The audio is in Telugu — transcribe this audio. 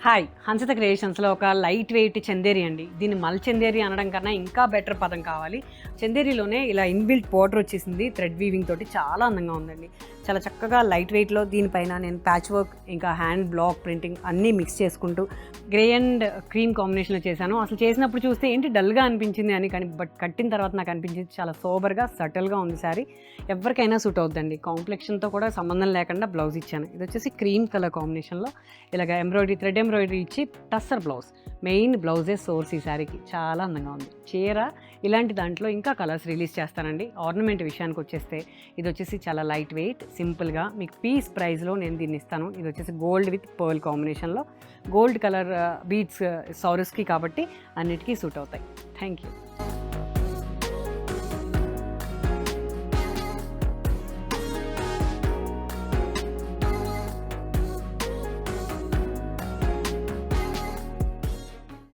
హాయ్ హన్సిత క్రియేషన్స్లో ఒక లైట్ వెయిట్ చందేరి అండి. దీన్ని మల్ చందేరి అనడం కన్నా ఇంకా బెటర్ పదం కావాలి. చందేరిలోనే ఇలా ఇన్బిల్ట్ బోర్డర్ వచ్చేసింది థ్రెడ్ వీవింగ్ తోటి, చాలా అందంగా ఉందండి. చాలా చక్కగా లైట్ వెయిట్లో దీనిపైన నేను ప్యాచ్ వర్క్ ఇంకా హ్యాండ్ బ్లాక్ ప్రింటింగ్ అన్నీ మిక్స్ చేసుకుంటూ గ్రే అండ్ క్రీమ్ కాంబినేషన్లో చేశాను. అసలు చేసినప్పుడు చూస్తే ఏంటి డల్గా అనిపించింది అని, కానీ బట్ కట్టిన తర్వాత నాకు అనిపించింది చాలా సోబర్గా సటిల్గా ఉంది శారీ. ఎవరికైనా సూట్ అవుతుందండి. కాంప్లెక్షన్తో కూడా సంబంధం లేకుండా బ్లౌజ్ ఇచ్చాను. ఇది వచ్చేసి క్రీమ్ కలర్ కాంబినేషన్లో ఇలాగ ఎంబ్రాయిడరీ థ్రెడ్ ఎంబ్రాయిడరీ ఇచ్చి టస్సర్ బ్లౌజ్, మెయిన్ బ్లౌజే సోర్స్ ఈ శారీకి. చాలా అందంగా ఉంది చీర. ఇలాంటి దాంట్లో ఇంకా కలర్స్ రిలీజ్ చేస్తానండి. ఆర్నమెంట్ విషయానికి వచ్చేస్తే ఇది వచ్చేసి చాలా లైట్ వెయిట్ సింపుల్గా మీకు పీస్ ప్రైస్లో నేను దీన్ని ఇస్తాను. ఇది వచ్చేసి గోల్డ్ విత్ పర్ల్ కాంబినేషన్లో, గోల్డ్ కలర్ బీడ్స్ సౌరస్కి కాబట్టి అన్నిటికీ సూట్ అవుతాయి. Thank you.